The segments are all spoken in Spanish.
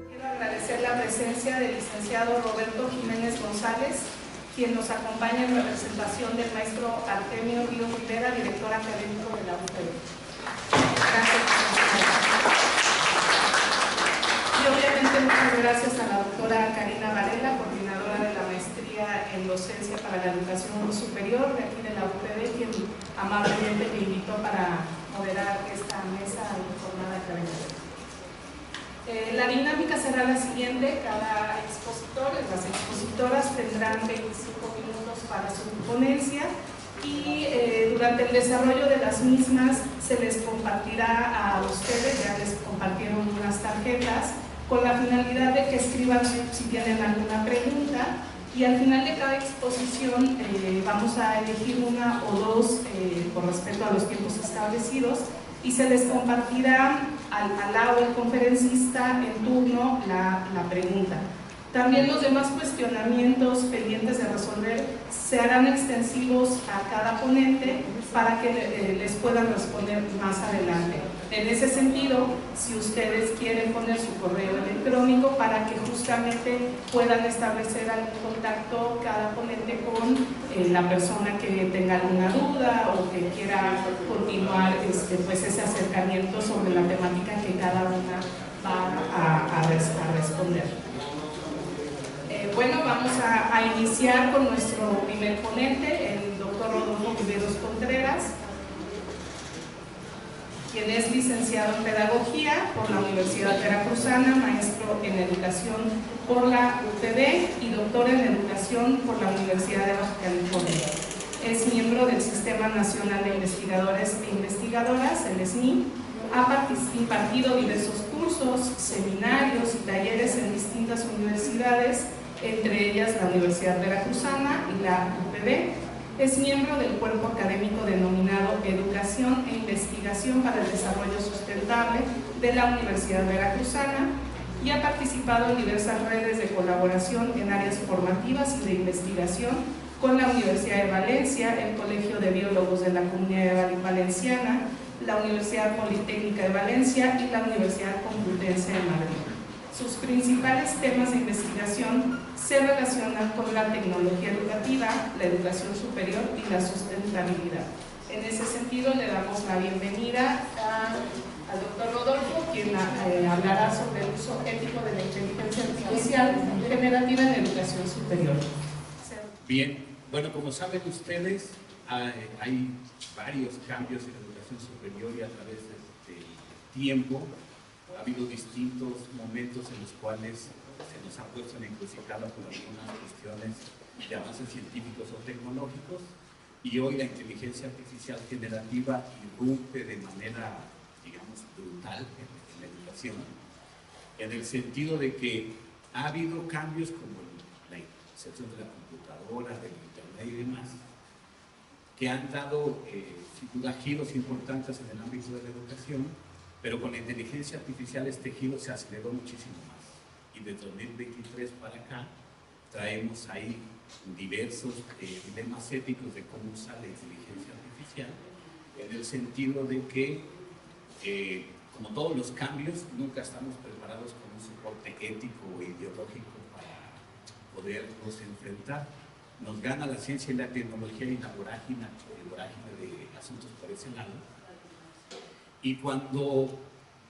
Quiero agradecer la presencia del licenciado Roberto Jiménez González, quien nos acompaña en representación del maestro Artemio Ríos Rivera, director académico de la UPB. Gracias. Y obviamente muchas gracias a la doctora Karina Varela, coordinadora de la maestría en docencia para la educación superior de aquí de la UPB, quien amablemente me invitó para moderar esta mesa y jornada académica. La dinámica será la siguiente: cada expositor, las expositoras tendrán 25 minutos para su ponencia y durante el desarrollo de las mismas se les compartirá a ustedes, ya les compartieron unas tarjetas, con la finalidad de que escriban si tienen alguna pregunta, y al final de cada exposición vamos a elegir una o dos por respeto a los tiempos establecidos, y se les compartirá al lado del conferencista en turno la pregunta. También los demás cuestionamientos pendientes de resolver se harán extensivos a cada ponente para que les puedan responder más adelante. En ese sentido, si ustedes quieren poner su correo electrónico para que justamente puedan establecer algún contacto cada ponente con la persona que tenga alguna duda o que quiera continuar pues ese acercamiento sobre la temática que cada una va a responder. Bueno, vamos a iniciar con nuestro primer ponente, el doctor Rodolfo Viveros Contreras, quien es licenciado en Pedagogía por la Universidad Veracruzana, maestro en Educación por la UPB y doctor en Educación por la Universidad de Baja California. Es miembro del Sistema Nacional de Investigadores e Investigadoras, el SNI. Ha impartido diversos cursos, seminarios y talleres en distintas universidades, entre ellas la Universidad Veracruzana y la UPB. Es miembro del cuerpo académico denominado Educación e Investigación para el Desarrollo Sustentable de la Universidad Veracruzana y ha participado en diversas redes de colaboración en áreas formativas y de investigación con la Universidad de Valencia, el Colegio de Biólogos de la Comunidad Valenciana, la Universidad Politécnica de Valencia y la Universidad Complutense de Madrid. Sus principales temas de investigación se relacionan con la tecnología educativa, la educación superior y la sustentabilidad. En ese sentido, le damos la bienvenida al doctor Rodolfo, quien hablará sobre el uso ético de la inteligencia artificial generativa en educación superior. Bien, bueno, como saben ustedes, hay varios cambios en la educación superior y a través del tiempo ha habido distintos momentos en los cuales se nos ha puesto en encrucijada por algunas cuestiones de avances científicos o tecnológicos, y hoy la inteligencia artificial generativa irrumpe de manera, digamos, brutal en la educación, en el sentido de que ha habido cambios como la inserción de la computadora, del internet y demás, que han dado sin duda giros importantes en el ámbito de la educación, pero con la inteligencia artificial este giro se aceleró muchísimo más. Y desde 2023 para acá traemos ahí diversos dilemas éticos de cómo usar la inteligencia artificial, en el sentido de que, como todos los cambios, nunca estamos preparados con un soporte ético o ideológico para poderlos enfrentar. Nos gana la ciencia y la tecnología y la vorágine de asuntos por ese lado. Y cuando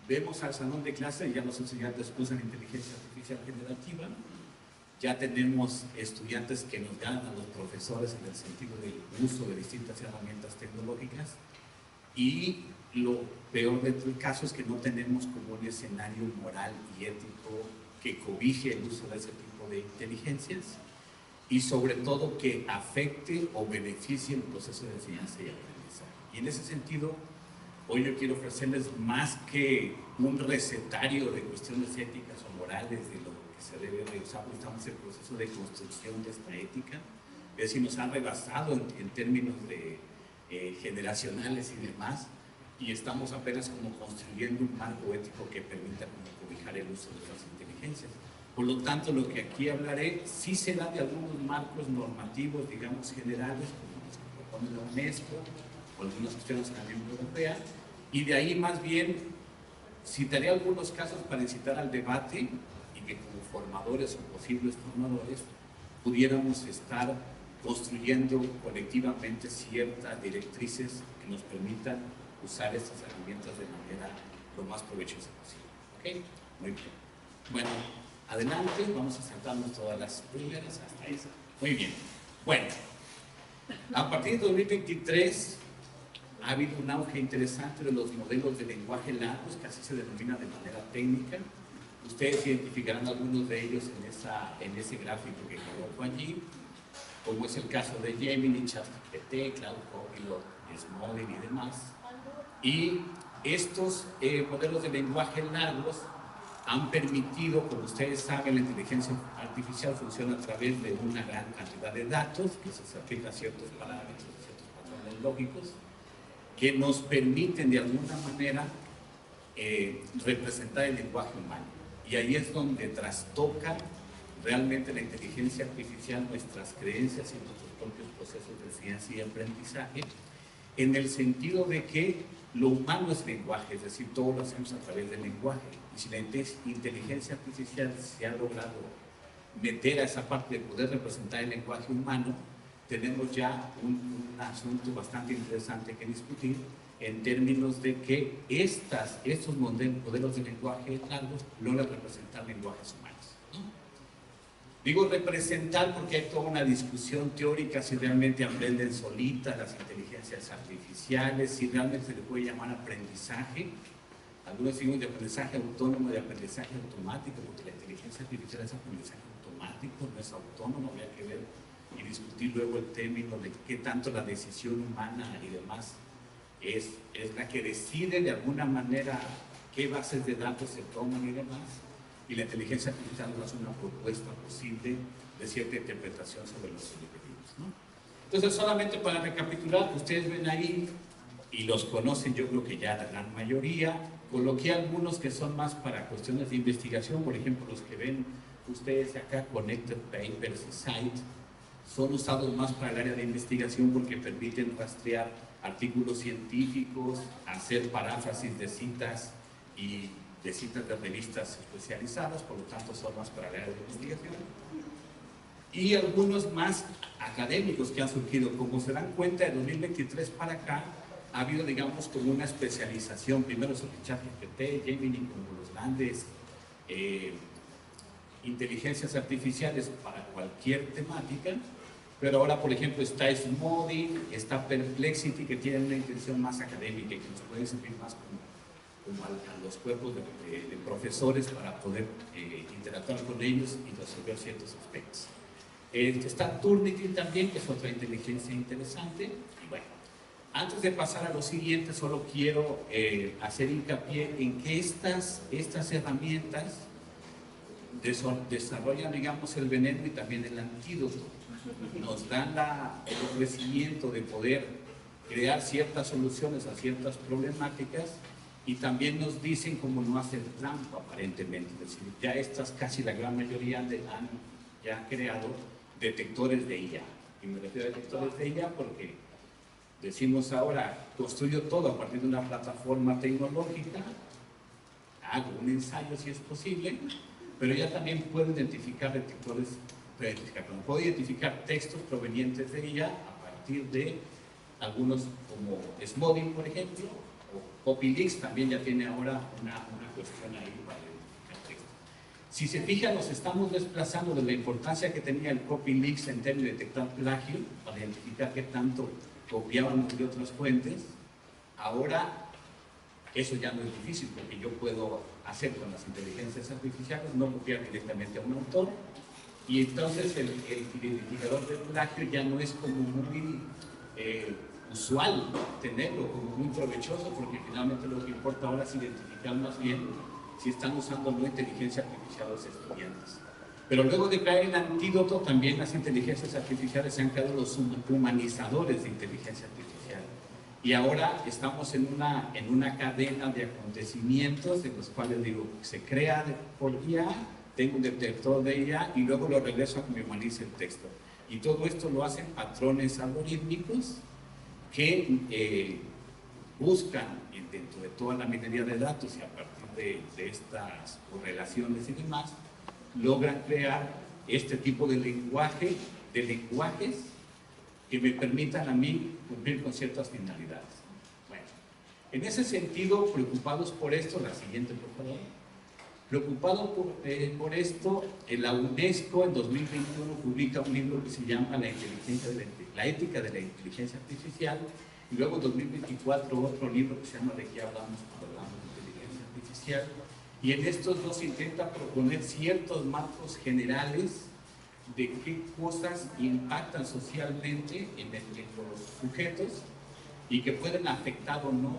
vemos al salón de clase, ya los estudiantes usan inteligencia artificial generativa, ya tenemos estudiantes que nos ganan a los profesores en el sentido del uso de distintas herramientas tecnológicas, y lo peor del caso es que no tenemos como un escenario moral y ético que cobije el uso de ese tipo de inteligencias, y sobre todo que afecte o beneficie el proceso de enseñanza y aprendizaje. Y en ese sentido, hoy yo quiero ofrecerles más que un recetario de cuestiones éticas o morales de lo que se debe revisar, porque estamos en el proceso de construcción de esta ética, es decir, nos han rebasado en términos de generacionales y demás, y estamos apenas como construyendo un marco ético que permita como cobijar el uso de estas inteligencias. Por lo tanto, lo que aquí hablaré sí será de algunos marcos normativos, digamos, generales, como los que propone la UNESCO, o algunas cuestiones de la Unión Europea, y de ahí más bien Citaré algunos casos para incitar al debate y que como formadores o posibles formadores pudiéramos estar construyendo colectivamente ciertas directrices que nos permitan usar estas herramientas de manera lo más provechosa posible. ¿Ok? Muy bien. Bueno, adelante, vamos a saltarnos todas las primeras hasta esa. Muy bien. Bueno, a partir de 2023 ha habido un auge interesante de los modelos de lenguaje largos, que así se denomina de manera técnica. Ustedes identificarán algunos de ellos en ese gráfico que coloco allí, como es el caso de Gemini, ChatGPT, Cloud Copilot, Smodin y demás. Y estos modelos de lenguaje largos han permitido, como ustedes saben, la inteligencia artificial funciona a través de una gran cantidad de datos, que se aplica a ciertos parámetros, a ciertos patrones lógicos, que nos permiten de alguna manera representar el lenguaje humano. Y ahí es donde trastoca realmente la inteligencia artificial nuestras creencias y nuestros propios procesos de enseñanza y aprendizaje, en el sentido de que lo humano es lenguaje, es decir, todo lo hacemos a través del lenguaje. Y si la inteligencia artificial se ha logrado meter a esa parte de poder representar el lenguaje humano, tenemos ya un asunto bastante interesante que discutir en términos de que estos modelos de lenguaje largos logran representar lenguajes humanos, ¿no? Digo representar porque hay toda una discusión teórica si realmente aprenden solitas las inteligencias artificiales, si realmente se le puede llamar aprendizaje. Algunos signos de aprendizaje autónomo, de aprendizaje automático, porque la inteligencia artificial es aprendizaje automático, no es autónomo, habría que ver y discutir luego el término de qué tanto la decisión humana y demás es la que decide de alguna manera qué bases de datos se toman y demás, y la inteligencia artificial nos hace una propuesta posible de cierta interpretación sobre los objetivos, ¿no? Entonces, solamente para recapitular, ustedes ven ahí, y los conocen yo creo que ya la gran mayoría, coloqué algunos que son más para cuestiones de investigación, por ejemplo, los que ven ustedes acá, Connected Papers y Cite, son usados más para el área de investigación porque permiten rastrear artículos científicos, hacer paráfrasis de citas y de citas de revistas especializadas, por lo tanto son más para el área de investigación. Y algunos más académicos que han surgido. Como se dan cuenta, de 2023 para acá ha habido, digamos, como una especialización, primero sobre ChatGPT, Gemini, como los grandes inteligencias artificiales para cualquier temática, pero ahora, por ejemplo, está Smodin, está Perplexity, que tienen una intención más académica y que nos puede servir más como a los cuerpos de profesores para poder interactuar con ellos y resolver ciertos aspectos. Está Turnitin también, que es otra inteligencia interesante. Y bueno, antes de pasar a lo siguiente, solo quiero hacer hincapié en que estas herramientas desarrollan, digamos, el veneno y también el antídoto. Nos dan el ofrecimiento de poder crear ciertas soluciones a ciertas problemáticas y también nos dicen cómo no hacer trampa, aparentemente. Es decir, ya casi la gran mayoría han ya creado detectores de IA. Y me refiero a detectores de IA porque decimos ahora, construyo todo a partir de una plataforma tecnológica, hago un ensayo si es posible, pero ya también puedo identificar puedo identificar textos provenientes de ella a partir de algunos como Smodin, por ejemplo, o Copylix también ya tiene ahora una cuestión ahí para identificar textos. Si se fijan, nos estamos desplazando de la importancia que tenía el Copylix en términos de detectar plagio, para identificar qué tanto copiábamos de otras fuentes. Ahora eso ya no es difícil porque yo puedo hacer con las inteligencias artificiales, no copiar directamente a un autor, y entonces el identificador de plagio ya no es como muy usual tenerlo, como muy provechoso, porque finalmente lo que importa ahora es identificar más bien si están usando no inteligencia artificial los estudiantes. Pero luego de caer el antídoto, también las inteligencias artificiales se han quedado los humanizadores de inteligencia artificial. Y ahora estamos en una cadena de acontecimientos en los cuales digo, se crea por IA, tengo un detector de IA y luego lo regreso a que me humanice el texto. Y todo esto lo hacen patrones algorítmicos que buscan dentro de toda la minería de datos y a partir de estas relaciones y demás, logran crear este tipo de lenguajes que me permitan a mí cumplir con ciertas finalidades. Bueno, en ese sentido, preocupados por esto, la siguiente, por favor. Preocupado por esto, la UNESCO en 2021 publica un libro que se llama La ética de la inteligencia artificial, y luego en 2024 otro libro que se llama ¿De qué hablamos cuando hablamos de inteligencia artificial? Y en estos dos intenta proponer ciertos marcos generales de qué cosas impactan socialmente en los sujetos y que pueden afectar o no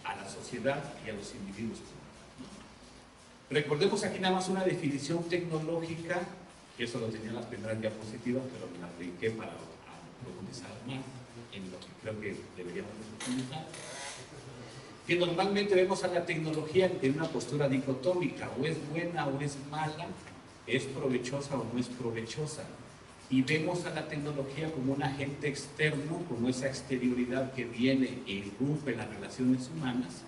a la sociedad y a los individuos. Recordemos aquí nada más una definición tecnológica, que eso lo tenía en las primeras diapositivas, pero me la brinqué para profundizar más en lo que creo que deberíamos profundizar. Que normalmente vemos a la tecnología en una postura dicotómica, o es buena o es mala, es provechosa o no es provechosa. Y vemos a la tecnología como un agente externo, como esa exterioridad que viene e irrumpe las relaciones humanas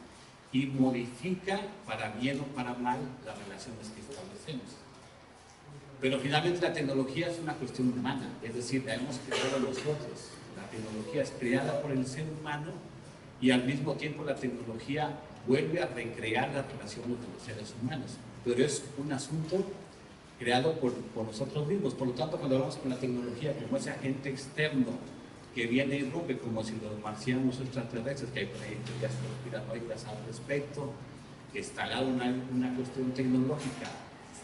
y modifica para bien o para mal las relaciones que establecemos. Pero finalmente la tecnología es una cuestión humana, es decir, la hemos creado nosotros. La tecnología es creada por el ser humano y al mismo tiempo la tecnología vuelve a recrear las relaciones de los seres humanos. Pero es un asunto creado por nosotros mismos. Por lo tanto, cuando hablamos con la tecnología como ese agente externo que viene y rompe, como si los marcianos extraterrestres, que hay proyectos ya conspiranoicas al respecto, que instalaron una cuestión tecnológica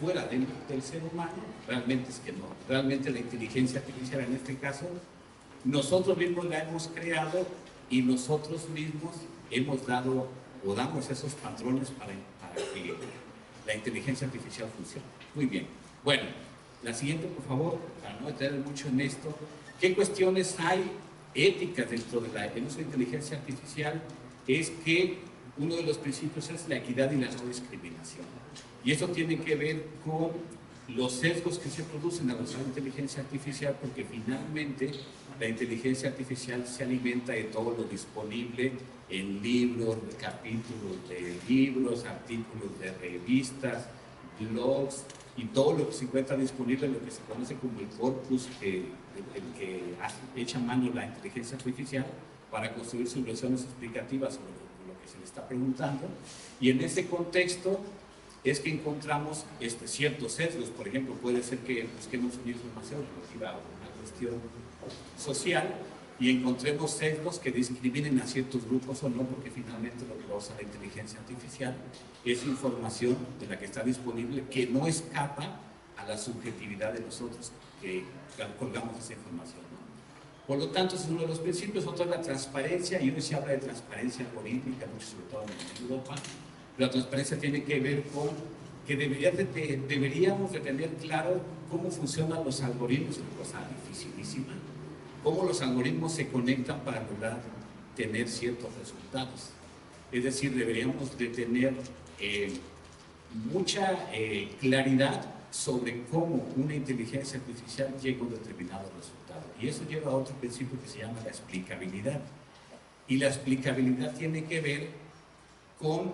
fuera del ser humano, realmente es que no. Realmente la inteligencia artificial en este caso, nosotros mismos la hemos creado y nosotros mismos hemos dado o damos esos patrones para que la inteligencia artificial funcione. Muy bien. Bueno, la siguiente, por favor, para no detener mucho en esto. ¿Qué cuestiones hay éticas dentro del uso de inteligencia artificial? Es que uno de los principios es la equidad y la no discriminación. Y eso tiene que ver con los sesgos que se producen al usar inteligencia artificial, porque finalmente la inteligencia artificial se alimenta de todo lo disponible en libros, capítulos de libros, artículos de revistas, blogs y todo lo que se encuentra disponible en lo que se conoce como el corpus, el que echa mano la inteligencia artificial para construir sus versiones explicativas sobre lo que se le está preguntando. Y en ese contexto es que encontramos ciertos sesgos. Por ejemplo, puede ser que busquemos una información relativa a una cuestión social y encontremos sesgos que discriminen a ciertos grupos o no, porque finalmente lo que usa la inteligencia artificial es información de la que está disponible que no escapa a la subjetividad de nosotros que colgamos esa información, ¿no? Por lo tanto, ese es uno de los principios. Otro es la transparencia, y hoy se habla de transparencia política, mucho sobre todo en Europa. La transparencia tiene que ver con que deberíamos de tener claro cómo funcionan los algoritmos, una cosa dificilísima, cómo los algoritmos se conectan para lograr tener ciertos resultados. Es decir, deberíamos de tener mucha claridad sobre cómo una inteligencia artificial llega a un determinado resultado. Y eso lleva a otro principio que se llama la explicabilidad. Y la explicabilidad tiene que ver con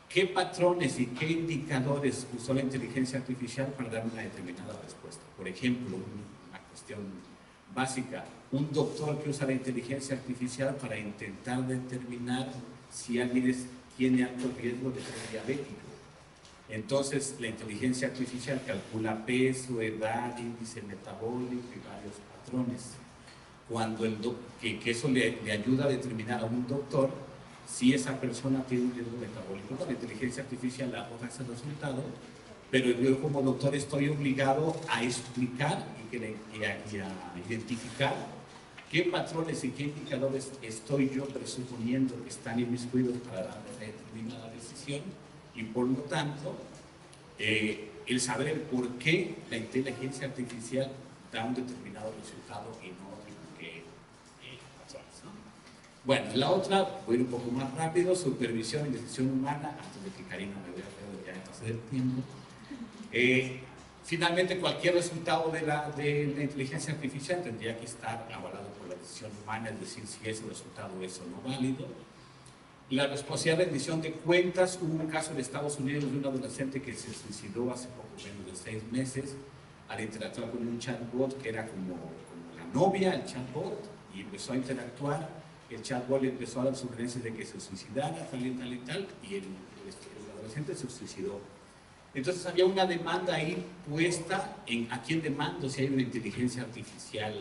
qué patrones y qué indicadores usó la inteligencia artificial para dar una determinada respuesta. Por ejemplo, una cuestión básica, un doctor que usa la inteligencia artificial para intentar determinar si alguien tiene alto riesgo de ser diabético. Entonces, la inteligencia artificial calcula peso, edad, índice metabólico y varios patrones. Cuando que eso le ayuda a determinar a un doctor si esa persona tiene un riesgo metabólico. Con la inteligencia artificial arroja ese resultado, pero yo como doctor estoy obligado a explicar y a identificar qué patrones y qué indicadores estoy yo presuponiendo que están inmiscuidos para dar una determinada decisión, y por lo tanto el saber el por qué la inteligencia artificial da un determinado resultado y no que patrones, ¿no? Bueno, la otra, voy a ir un poco más rápido: supervisión y decisión humana, antes de que Karina me vea feo, ya me pasé del tiempo. Finalmente, cualquier resultado de la inteligencia artificial tendría que estar avalado por la decisión humana, es decir, si ese resultado es o no válido. La responsabilidad de rendición de cuentas, hubo un caso en Estados Unidos de un adolescente que se suicidó hace poco menos de 6 meses al interactuar con un chatbot que era como la novia, el chatbot, y empezó a interactuar. El chatbot le empezó a dar sugerencias de que se suicidara, tal y tal, y el adolescente se suicidó. Entonces había una demanda ahí puesta en a quién demando si hay una inteligencia artificial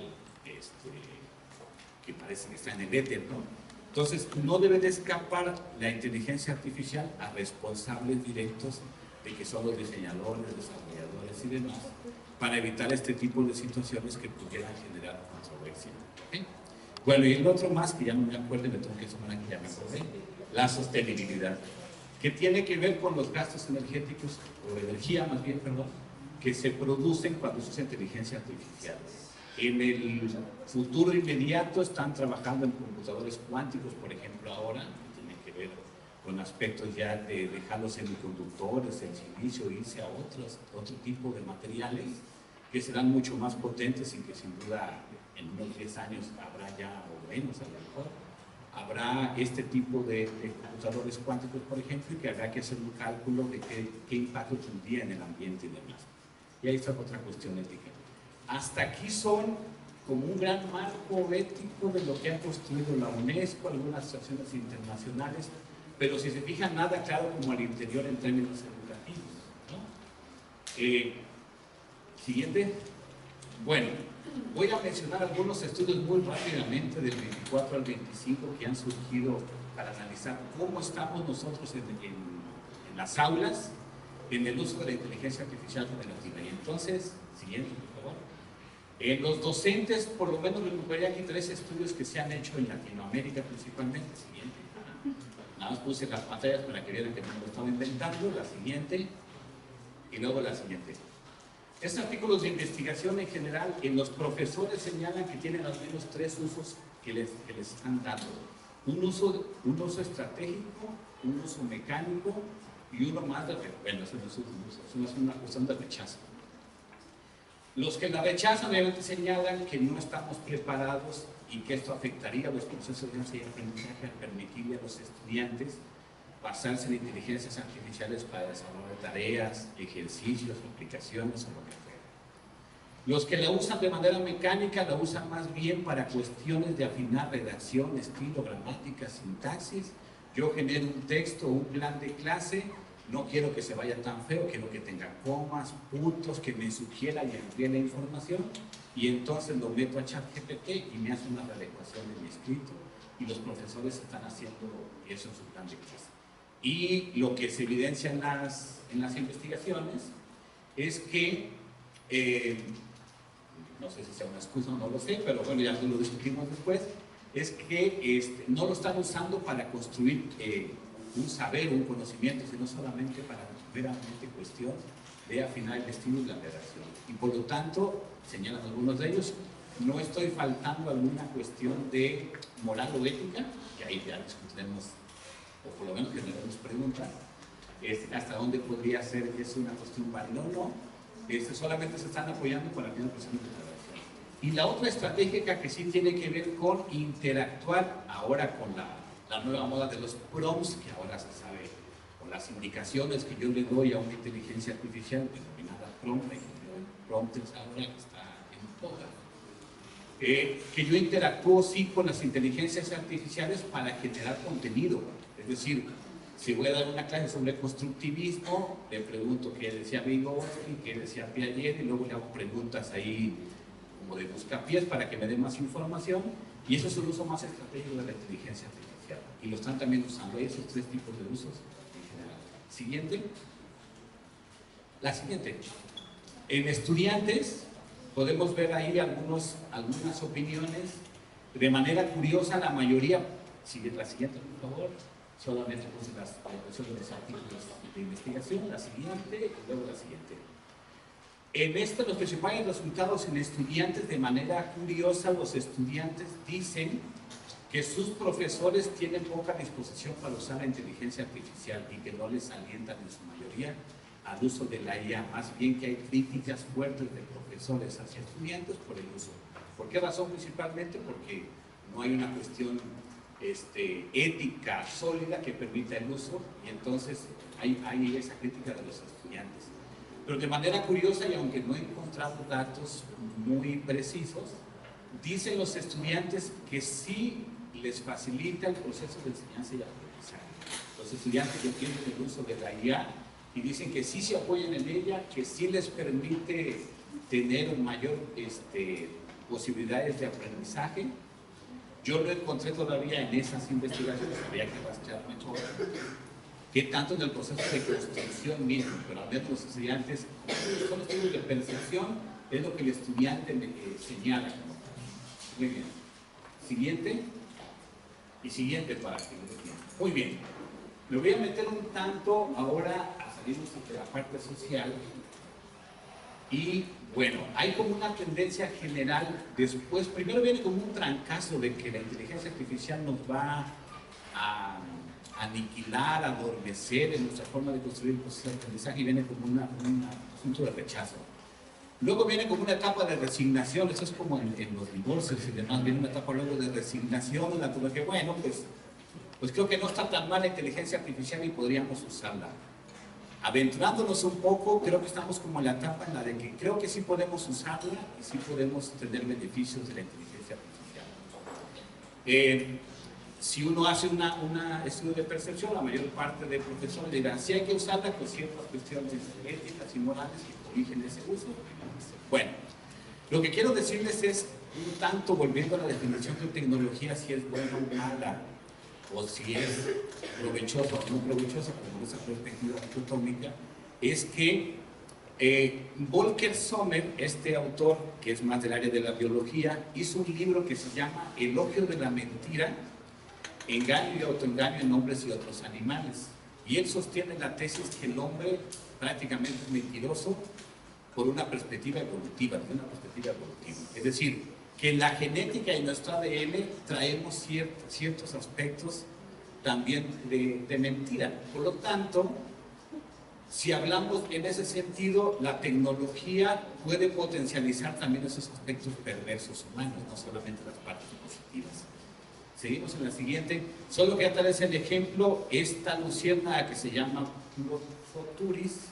que parece que está en el éter, ¿no? Entonces, no debe de escapar la inteligencia artificial a responsables directos de que son los diseñadores, desarrolladores y demás, para evitar este tipo de situaciones que pudieran generar controversia. ¿Okay? Bueno, y el otro más, que ya no me acuerdo, me tengo que sumar aquí, ya me acordé, la sostenibilidad, que tiene que ver con los gastos energéticos, o energía más bien, perdón, que se producen cuando se usa inteligencia artificial. En el futuro inmediato están trabajando en computadores cuánticos, por ejemplo, ahora, que tienen que ver con aspectos ya de dejar los semiconductores, el silicio, irse a otro tipo de materiales que serán mucho más potentes y que sin duda en unos 10 años habrá ya, o menos a lo mejor, habrá este tipo de computadores cuánticos, por ejemplo, y que habrá que hacer un cálculo de qué impacto tendría en el ambiente y demás. Y ahí está otra cuestión ética. Hasta aquí son como un gran marco ético de lo que ha construido la UNESCO, algunas asociaciones internacionales, pero si se fijan, nada claro como al interior en términos educativos, ¿no? Siguiente. Bueno, voy a mencionar algunos estudios muy rápidamente del 24 al 25 que han surgido para analizar cómo estamos nosotros en las aulas en el uso de la inteligencia artificial generativa. Y entonces, siguiente, por favor. Los docentes, por lo menos recuperaría aquí 3 estudios que se han hecho en Latinoamérica principalmente. Siguiente. Nada más puse las pantallas para que vieran que no lo estaba inventando. La siguiente. Y luego la siguiente. Estos artículos de investigación en general, en los profesores señalan que tienen al menos 3 usos que les están dando. Un uso estratégico, un uso mecánico y uno más de, bueno, eso no es una cuestión de rechazo. Los que la rechazan obviamente señalan que no estamos preparados y que esto afectaría los procesos de enseñanza y aprendizaje al permitirle a los estudiantes basarse en inteligencias artificiales para desarrollar tareas, ejercicios, aplicaciones o lo que fuera. Los que la usan de manera mecánica la usan más bien para cuestiones de afinar redacción, estilo, gramática, sintaxis. Yo genero un texto o un plan de clase, no quiero que se vaya tan feo, quiero que tenga comas, puntos, que me sugiera y amplíe la información, y entonces lo meto a ChatGPT y me hace una readecuación de mi escrito, y los profesores están haciendo eso en su plan de clase. Y lo que se evidencia en las investigaciones es que, no sé si sea una excusa o no lo sé, pero bueno, ya lo discutimos después, es que no lo están usando para construir un saber, un conocimiento, sino solamente para meramente cuestión de afinar el estilo y la redacción. Y por lo tanto, señalan algunos de ellos, no estoy faltando alguna cuestión de moral o ética, que ahí ya discutiremos, o por lo menos generaremos preguntas, hasta dónde podría ser que es una cuestión válida o no, solamente se están apoyando con la misma cuestión de redacción. Y la otra estratégica que sí tiene que ver con interactuar ahora con la nueva moda de los prompts, que ahora se sabe, con las indicaciones que yo le doy a una inteligencia artificial denominada prompters ahora que está en boga. Que yo interactúo sí con las inteligencias artificiales para generar contenido. Es decir, si voy a dar una clase sobre constructivismo, le pregunto qué decía Vygotsky, qué decía Piaget, y luego le hago preguntas ahí como de buscapiés para que me dé más información, y eso es el uso más estratégico de la inteligencia artificial. Y lo están también usando. Hay esos 3 tipos de usos en general. Siguiente. La siguiente. En estudiantes podemos ver ahí algunas opiniones. De manera curiosa, la mayoría, la siguiente por favor, solamente puse las versiones de los artículos de investigación, la siguiente y luego la siguiente. En los principales resultados en estudiantes, de manera curiosa, los estudiantes dicen que sus profesores tienen poca disposición para usar la inteligencia artificial y que no les alientan en su mayoría al uso de la IA, más bien que hay críticas fuertes de profesores hacia estudiantes por el uso. ¿Por qué razón? Principalmente porque no hay una cuestión ética sólida que permita el uso, y entonces hay esa crítica de los estudiantes. Pero de manera curiosa, y aunque no he encontrado datos muy precisos, dicen los estudiantes que sí les facilita el proceso de enseñanza y aprendizaje. Los estudiantes entienden el uso de la IA y dicen que sí se apoyan en ella, que sí les permite tener mayor posibilidades de aprendizaje. Yo lo encontré todavía en esas investigaciones, habría que rastrear mejor, que tanto en el proceso de construcción mismo, pero al menos los estudiantes, son estudios de percepción, es lo que el estudiante me señala. Muy bien. Siguiente. Y siguiente para que lo entiendan. Muy bien. Me voy a meter un tanto ahora a salirnos de la parte social. Y bueno, hay como una tendencia general, después, primero viene como un trancazo de que la inteligencia artificial nos va a aniquilar, adormecer en nuestra forma de construir el proceso de aprendizaje, y viene como un asunto de rechazo. Luego viene como una etapa de resignación, eso es como en los divorcios y demás, viene una etapa luego de resignación, en la que bueno, pues creo que no está tan mal la inteligencia artificial y podríamos usarla. Aventurándonos un poco, creo que estamos como en la etapa en la de que creo que sí podemos usarla y sí podemos tener beneficios de la inteligencia artificial. Si uno hace un estudio de percepción, la mayor parte de profesores dirán, si hay que usarla, pues ciertas cuestiones éticas y morales que corrigen ese uso. Bueno, lo que quiero decirles es, un tanto volviendo a la definición de tecnología, si es buena o mala, o si es provechosa o no provechosa, como esa perspectiva dicotómica, es que Volker Sommer, este autor, que es más del área de la biología, hizo un libro que se llama Elogio de la mentira, engaño y autoengaño en hombres y otros animales. Y él sostiene la tesis que el hombre prácticamente es mentiroso por una perspectiva evolutiva, Es decir, que en la genética y nuestro ADN traemos ciertos aspectos también de mentira. Por lo tanto, si hablamos en ese sentido, la tecnología puede potencializar también esos aspectos perversos humanos, no solamente las partes positivas. Seguimos en la siguiente. Solo que tal vez el ejemplo, esta luciérnaga que se llama Photuris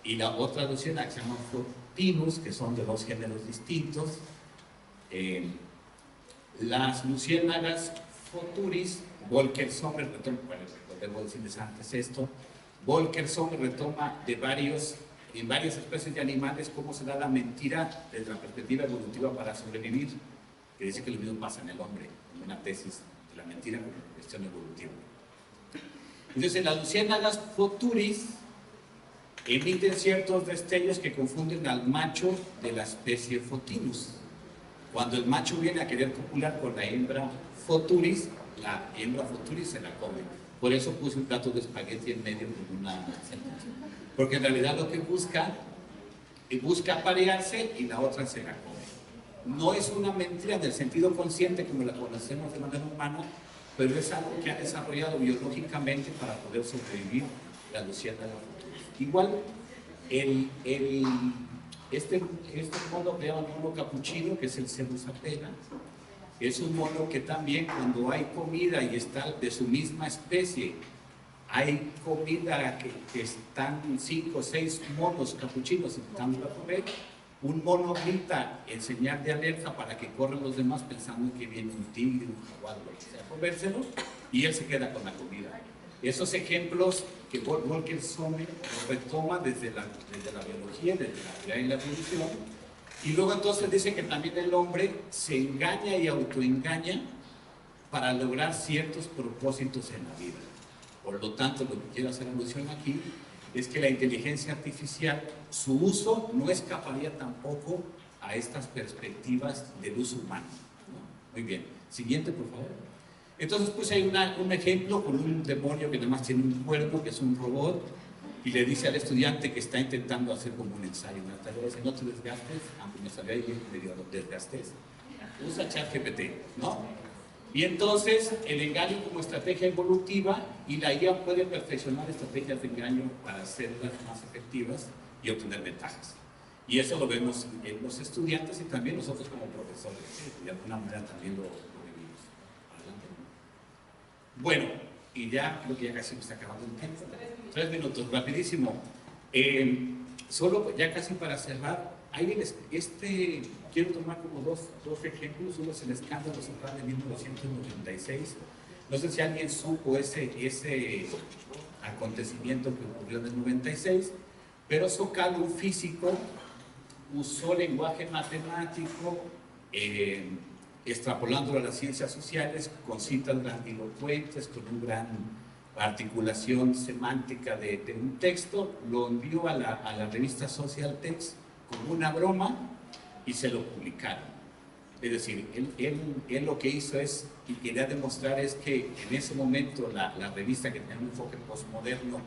y la otra luciérnaga que se llama Photinus, que son de dos géneros distintos. Las luciérnagas Photuris, Volker Sommer retoma, bueno, debo decirles antes esto, Volker Sommer retoma en varias especies de animales cómo se da la mentira desde la perspectiva evolutiva para sobrevivir, que dice que lo mismo pasa en el hombre, en una tesis de la mentira como cuestión evolutiva. Entonces, las luciérnagas Photuris emiten ciertos destellos que confunden al macho de la especie Photinus. Cuando el macho viene a querer copular con la hembra Photuris, la hembra Photuris se la come. Por eso puse un plato de espagueti en medio con una sentencia. Porque en realidad lo que busca aparearse y la otra se la come. No es una mentira en el sentido consciente como la conocemos de manera humana, pero es algo que ha desarrollado biológicamente para poder sobrevivir la luciérnaga Photuris. Igual, este mono que llaman mono capuchino, que es el Cebus apella, es un mono que también cuando hay comida y está de su misma especie, hay comida que están 5 o 6 monos capuchinos intentando comer, un mono grita en señal de alerta para que corran los demás pensando que viene un tigre, un jaguar, lo que sea, a comérselo, y él se queda con la comida. Esos ejemplos que Volker Sommer retoma desde la biología, desde la teoría y la evolución, y luego entonces dice que también el hombre se engaña y autoengaña para lograr ciertos propósitos en la vida. Por lo tanto, lo que quiero hacer alusión aquí es que la inteligencia artificial, su uso no escaparía tampoco a estas perspectivas del uso humano, ¿no? Muy bien. Siguiente, por favor. Entonces, pues hay un ejemplo con un demonio que además tiene un cuerpo, que es un robot, y le dice al estudiante que está intentando hacer como un ensayo, una tarea, dice, no te desgastes, aunque me salió ahí medio desgastes, usa ChatGPT, ¿no? Y entonces el engaño como estrategia evolutiva, y la IA puede perfeccionar estrategias de engaño para hacerlas más efectivas y obtener ventajas. Y eso lo vemos en los estudiantes y también nosotros como profesores, de alguna manera también lo vivimos. Adelante. Bueno, y ya creo que ya casi me está acabando el tiempo. 3 minutos, rapidísimo. Solo ya casi para cerrar, quiero tomar como dos ejemplos. Uno es el escándalo social de 1996. No sé si alguien supo ese acontecimiento que ocurrió en el 96, pero Sokal, un físico, usó lenguaje matemático, extrapolándolo a las ciencias sociales, con citas grandilocuentes, con una gran articulación semántica de un texto, lo envió a la revista Social Text como una broma y se lo publicaron. Es decir, él lo que hizo es, y quería demostrar es que en ese momento la revista, que tenía un enfoque postmoderno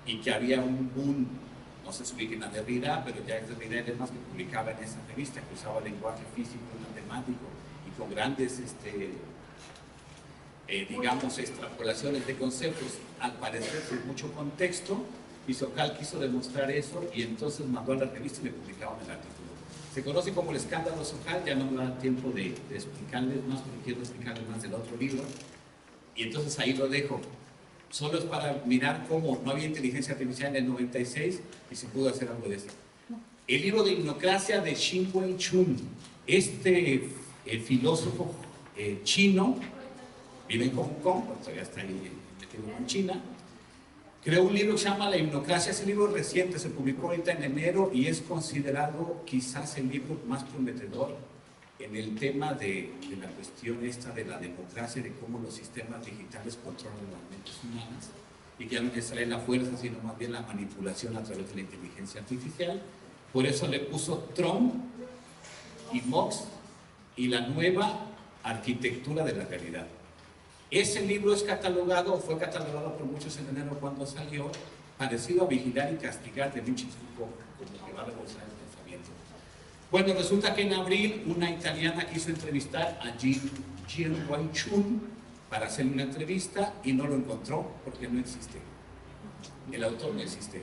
y que había no sé si ubiquen a Derrida, pero ya Derrida era más que publicaba en esa revista, que usaba lenguaje físico y matemático y con grandes digamos, extrapolaciones de conceptos, al parecer con mucho contexto, y Sokal quiso demostrar eso y entonces mandó a la revista y le publicaron el artículo. Se conoce como el escándalo Sokal, ya no me da tiempo de explicarles más, porque quiero explicarles más del otro libro, y entonces ahí lo dejo. Solo es para mirar cómo no había inteligencia artificial en el 96 y se pudo hacer algo de eso. El libro de Hipnocracia de Xin-Wei Chun, filósofo chino, vive en Hong Kong, todavía está ahí metido en China, creó un libro que se llama La Hipnocracia. Ese libro reciente se publicó ahorita en enero y es considerado quizás el libro más prometedor en el tema de la cuestión esta de la democracia, de cómo los sistemas digitales controlan las mentes humanas y que ya no es la fuerza, sino más bien la manipulación a través de la inteligencia artificial. Por eso le puso Trump y Mox y la nueva arquitectura de la realidad. Ese libro fue catalogado por muchos en enero cuando salió, parecido a Vigilar y Castigar de Michio Foucault, como que va a revolucionar el pensamiento. Bueno, resulta que en abril una italiana quiso entrevistar a Xin-Wei Chun para hacerle una entrevista y no lo encontró porque no existe. El autor no existe.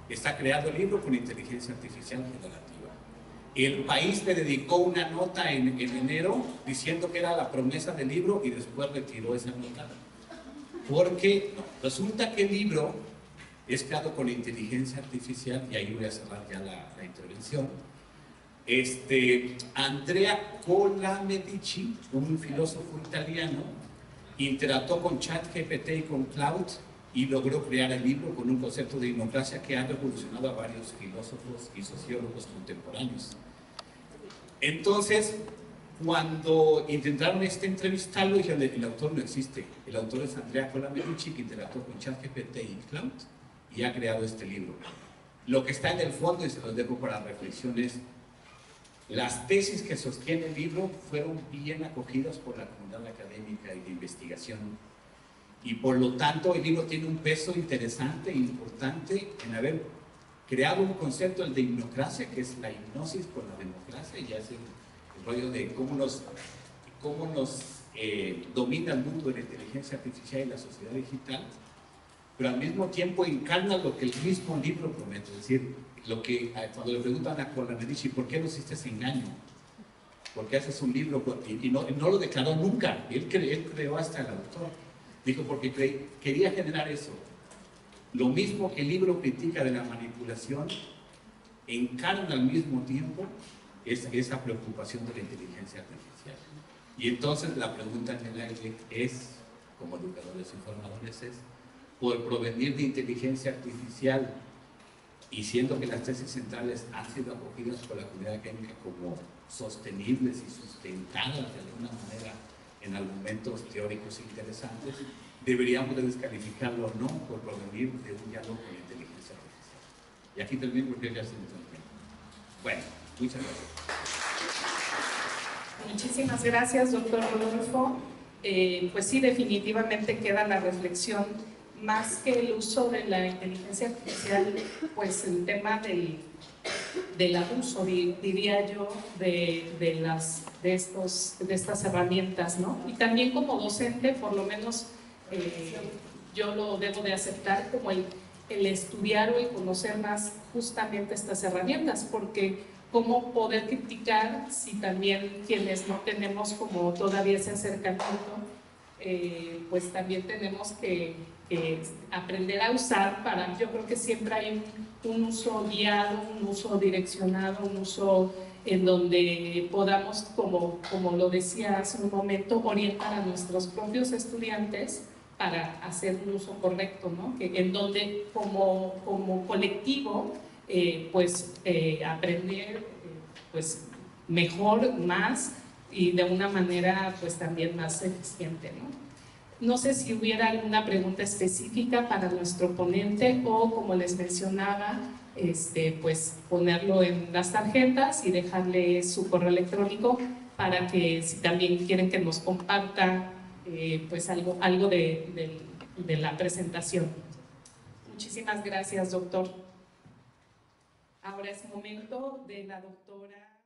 Está creado el libro con inteligencia artificial generativa. El País le dedicó una nota en enero diciendo que era la promesa del libro y después retiró esa nota. Porque resulta que el libro es creado con inteligencia artificial, y ahí voy a cerrar ya la intervención. Andrea Colamedici, un filósofo italiano, interactuó con ChatGPT y con Cloud y logró crear el libro con un concepto de hipnocracia que ha revolucionado a varios filósofos y sociólogos contemporáneos. Entonces, cuando intentaron entrevistarlo, dijeron, el autor no existe. El autor es Andrea Colamedici, que interactuó con ChatGPT y Cloud y ha creado este libro. Lo que está en el fondo, y se los dejo para reflexiones, las tesis que sostiene el libro fueron bien acogidas por la comunidad académica y de investigación. Y por lo tanto, el libro tiene un peso interesante e importante en haber creado un concepto, el de hipnocracia, que es la hipnosis con la democracia, y ya es el rollo de cómo nos domina el mundo de la inteligencia artificial y la sociedad digital, pero al mismo tiempo encarna lo que el mismo libro promete. Es decir, cuando le preguntan a Colamedici, ¿por qué no hiciste ese engaño? ¿Por qué haces un libro? Y no lo declaró nunca, él creó hasta el autor. Dijo, porque quería generar eso. Lo mismo que el libro critica de la manipulación, encarna al mismo tiempo esa preocupación de la inteligencia artificial. Y entonces la pregunta en el aire es, como educadores y formadores, es, por provenir de inteligencia artificial, y siendo que las tesis centrales han sido acogidas por la comunidad académica como sostenibles y sustentadas de alguna manera en argumentos teóricos interesantes, deberíamos de descalificarlo o no por provenir de un diálogo con la inteligencia artificial. Y aquí termino porque ya se me termina. Bueno, muchas gracias. Muchísimas gracias, doctor Rodolfo. Pues sí, definitivamente queda la reflexión, más que el uso de la inteligencia artificial, pues el tema del abuso, diría yo, de estas herramientas, ¿no? Y también como docente, por lo menos yo lo debo de aceptar como el estudiar o el conocer más justamente estas herramientas, porque cómo poder criticar si también quienes no tenemos como todavía ese acercamiento pues también tenemos que aprender a usar para, yo creo que siempre hay un uso guiado, un uso direccionado, un uso en donde podamos, como lo decía hace un momento, orientar a nuestros propios estudiantes para hacer un uso correcto, ¿no? En donde como colectivo, aprender pues mejor, más y de una manera pues también más eficiente, ¿no? No sé si hubiera alguna pregunta específica para nuestro ponente o, como les mencionaba, pues ponerlo en las tarjetas y dejarle su correo electrónico para que si también quieren que nos comparta pues algo de la presentación. Muchísimas gracias, doctor. Ahora es momento de la doctora.